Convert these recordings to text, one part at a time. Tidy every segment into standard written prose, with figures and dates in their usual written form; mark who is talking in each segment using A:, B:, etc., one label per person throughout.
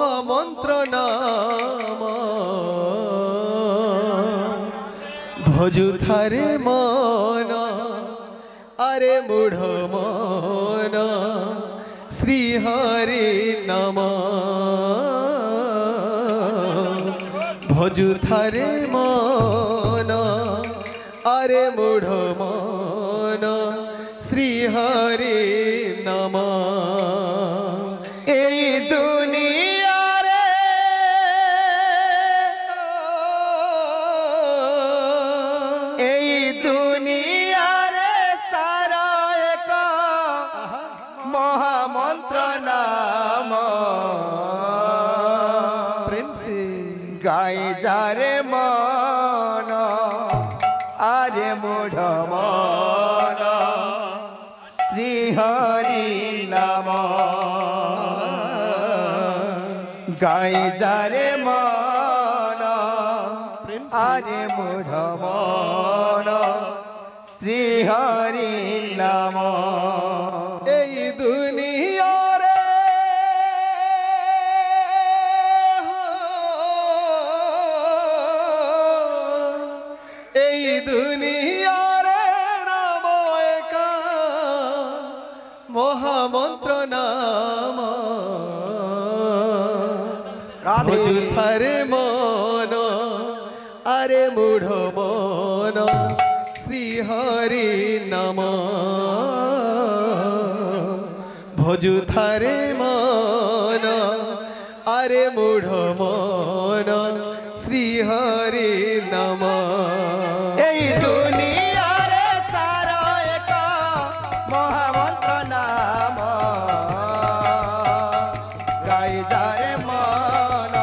A: महामंत्र नाम भजुथारे मन अरे मूढ़ मन श्री हरि नाम भजुथारे मन अरे मूढ़ मन श्री हरि नाम
B: महामंत्र नाम
A: प्रेम से
B: गाए जा रे मन आरे मूढ़ मन श्री हरि नाम गाए जा रे मन आरे मूढ़ मन श्री हरि नाम
A: दुनिया रे दुनिया रे नाम एका महामंत्र नाम भजुथारे मन अरे मूढ़ मन श्री हरि नाम भजुथारे मन अरे मूढ़ मन श्री हरि नाम
B: दुनिया रे सारा एक महामंत्र नाम गाई जा रे मन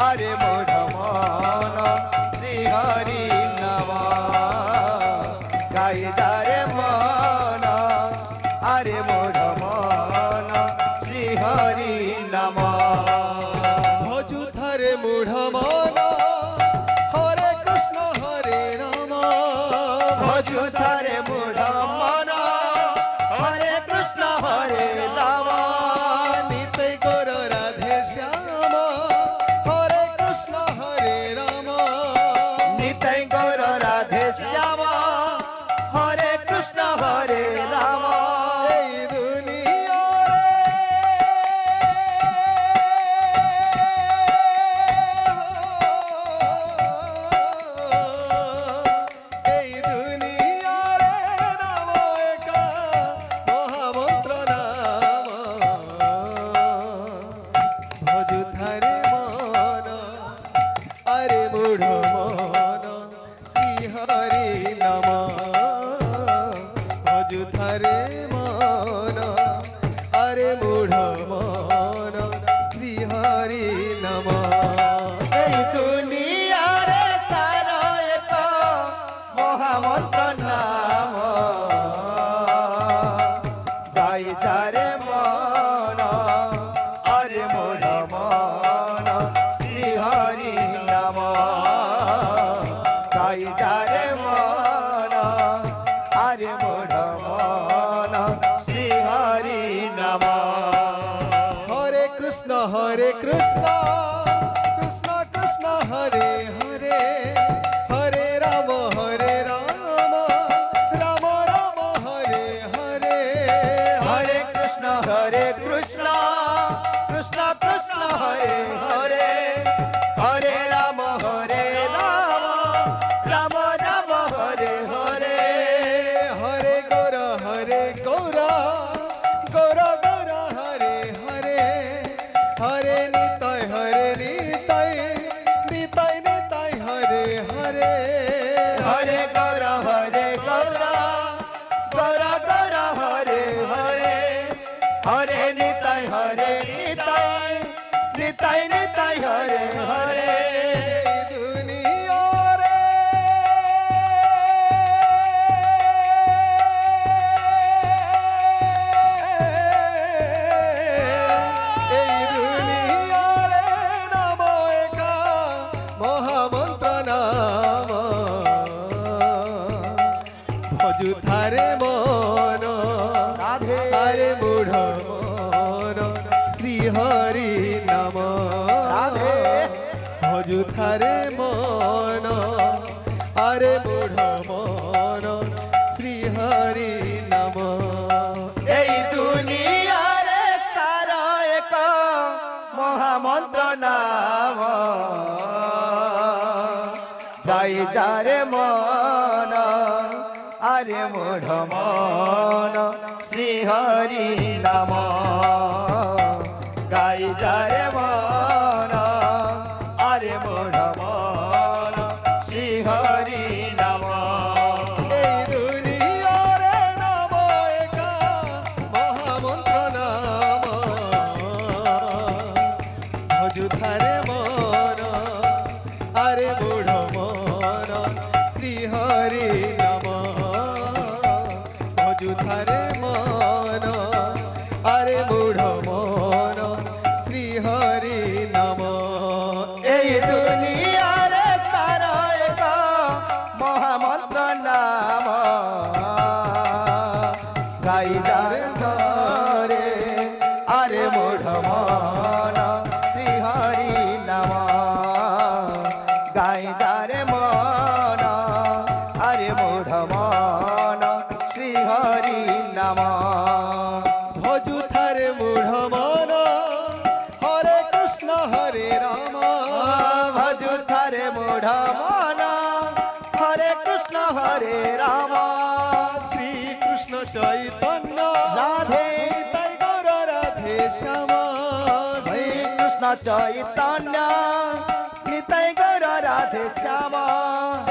B: अरे मूढ़ मन श्री हरि नाम गाई जा रे मन अरे मूढ़ मन श्री हरि नाम
A: भजुथारे मूढ़ मन हरे कृष्ण हरे राम
B: भजुथारे मूढ़ मन हरे कृष्ण हरे राम
A: नित्य गौर राधे श्याम हरे कृष्ण हरे राम
B: नित्य गौर राधे श्याम हरे कृष्ण हरे राम
A: भजुथारे मन अरे मूढ़ मन श्री हरि नाम
B: दुनिया रे सारा एक महामंत्र नाम गाई जा रे मन अरे मूढ़ मन श्री हरि नाम गाई जा रे मन अरे मूढ़ मन श्री हरि नाम
A: हरे कृष्ण कृष्ण कृष्ण हरे हरे हरे राम राम राम हरे हरे
B: हरे कृष्ण कृष्ण कृष्ण कृष्ण हरे हरे हरे राम राम राम हरे हरे
A: हरे गौर गौर गौर हरे हरे हरे निताय निताय निताय हरे हरे
B: हरे गौर गौर गौर हरे हरे हरे निताय निताय हरे हरे
A: दुनिया रे दुनिया रे नाम एका महामंत्र नाम भजुथारे मन अरे मूढ़ मन श्री हरि নাম
B: রাধে
A: অযথারে মন আরে মূঢ় মন শ্রী হরি নাম
B: এই দুনিয়ারে সার এক মহামন্ত্র নাম গাই যারে মন আরে মূঢ় মন শ্রী হরি নাম গাই যারে মন আরে মূঢ় মন শ্রী হরি নাম
A: এই দুনিয়ারে নাম একা মহামন্ত্র নাম অযথারে মন আরে মূঢ় মন শ্রী হরি নাম অযথারে মন আরে মূঢ় মন শ্রী হরি নাম
B: এই দুনিয়ারে সার এক মহামন্ত্র নাম গাই যারে ধরে আরে মূঢ় মন শ্রী হরি নাম গাই যারে মন আরে মূঢ় মন শ্রী হরি নাম
A: ভজুথারে মূঢ় মন হরে কৃষ্ণ হরে রাম
B: ভজুথারে মূঢ় মন হরে কৃষ্ণ হরে রাম
A: শ্রীকৃষ্ণ চৈতন্য
B: রাধে
A: তাই গৌর রাধে শ্যাম
B: শ্রী কৃষ্ণ চৈতন্য নিতাই গৌর রাধে শ্যাম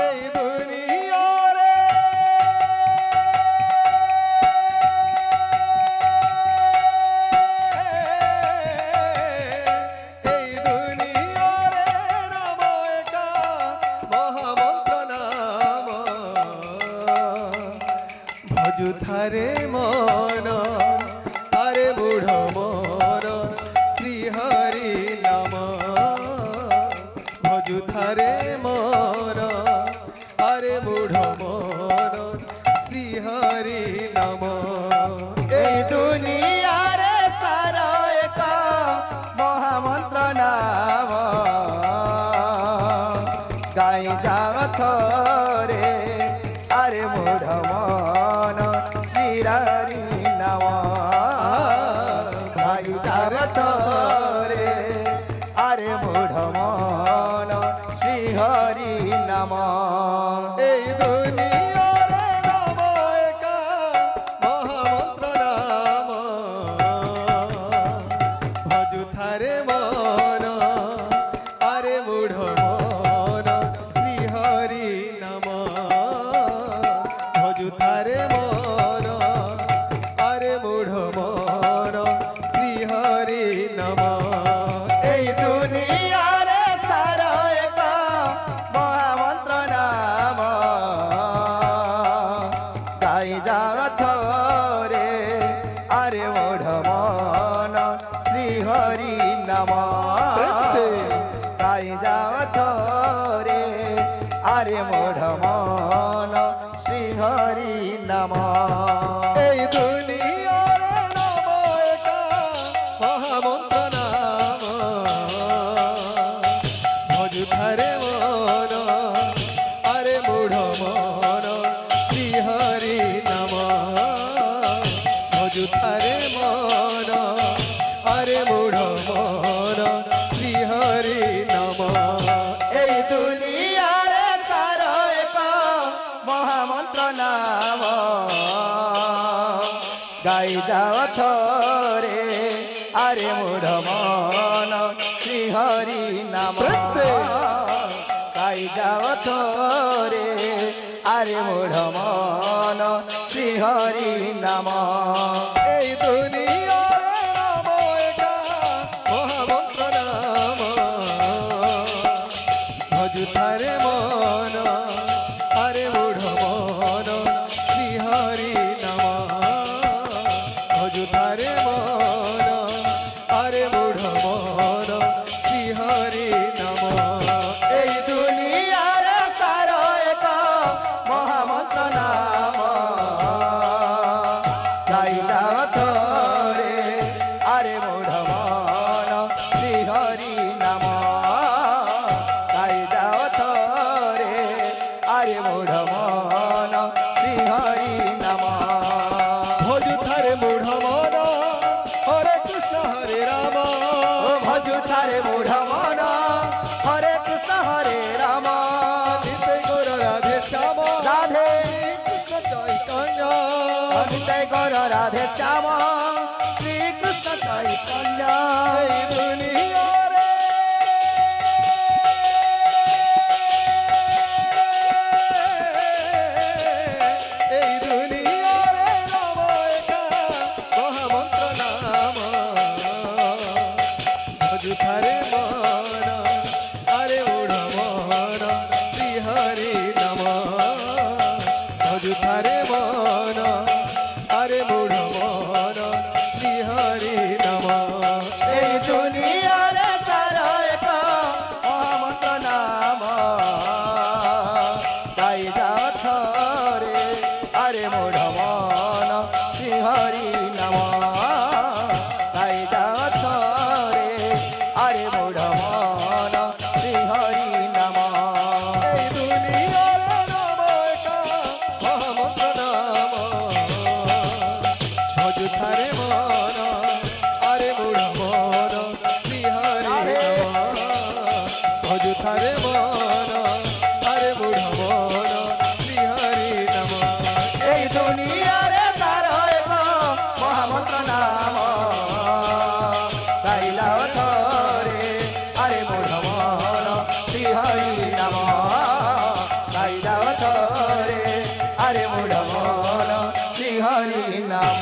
A: এই দুনিয়ারে এই দুনিয়ারে নাম একা মহামন্ত্র নাম ভজুথারে মন আরে মূঢ় মন শ্রী হরি নাম ভজুথারে মন আরে মূঢ় মন শ্রী হরি নাম
B: এই দুনিয়ারে সার এক মহামন্ত্র নাম গাই যাও থরে আরে মূঢ় মন শ্রী হরি নাম গাই যাও থরে আরে মূঢ় মন শ্রী হরি নাম
A: এই দুনিয়ারে নাম একা মহামন্ত্র নাম ভজুথারে মন আরে মূঢ় মন শ্রী হরি নাম ভজুথারে মন আরে মূঢ় মন শ্রী হরি নাম
B: এই দুনিয়ারে সার এক মহামন্ত্র নাম গাই যাও থরে আরে মূঢ় মন শ্রী হরি নাম গাই যাও থরে আরে মূঢ় মন শ্রী হরি নাম
A: এই দুনিয়ারে নাম একা মহামন্ত্র নাম ভজুথারে মন আরে মূঢ় মন শ্রী হরি নাম ভজুথারে মন আরে মূঢ় মন শ্রী হরি নাম
B: এই দুনিয়ারে সার এক মহামন্ত্র নাম গাই যাও থরে আরে মূঢ় মন শ্রী হরি নাম
A: প্রেম সে।
B: গাই যাও থরে আরে মূঢ় মন শ্রী হরি নাম
A: এই দুনিয়ারে নাম একা মহামন্ত্র নাম ভজুথারে মন আরে মূঢ় মন শ্রী হরি নাম ভজুথারে মন আরে মূঢ় মন শ্রী হরি নাম
B: এই দুনিয়ারে সার এক মহামন্ত্র নাম গাই যাও অযথারে মূঢ় মন হরে কৃষ্ণ হরে রাম
A: নিতাই গৌর রাধে শ্যাম
B: রাধে
A: কৃষ্ণ চৈতন্য
B: নিতাই গৌর রাধে শ্যাম শ্রীকৃষ্ণ চৈতন্য
A: এই দুনিয়ারে এই দুনিয়ারে নাম একা মহামন্ত্র নাম অযথারে মন আরে উড় মন শ্রীহরি নাম অযথারে মন আরে মুড় মন শ্রীহরি নাম
B: এই দুনিয়ারে চার এক মহামন্ত্র নাম গাই যাও থরে আরে মূঢ় মন শ্রীহরি নাম গাই যাও থরে আরে মূঢ় মন শ্রীহরি নাম
A: এই দুনিয়ারে নাম একা মহামন্ত্র নাম অযথারে মন আরে মুড় মন শ্রীহরি নাম অযথারে মন আরে মুড় মন শ্রীহরি নাম
B: এই দুনিয়ারে তার এক মহামন্ত্র নাম গাইলাও থরে আরে মূঢ় মন শ্রীহরি নাম গাইলাও থরে আরে মূঢ় মন শ্রীহরি নাম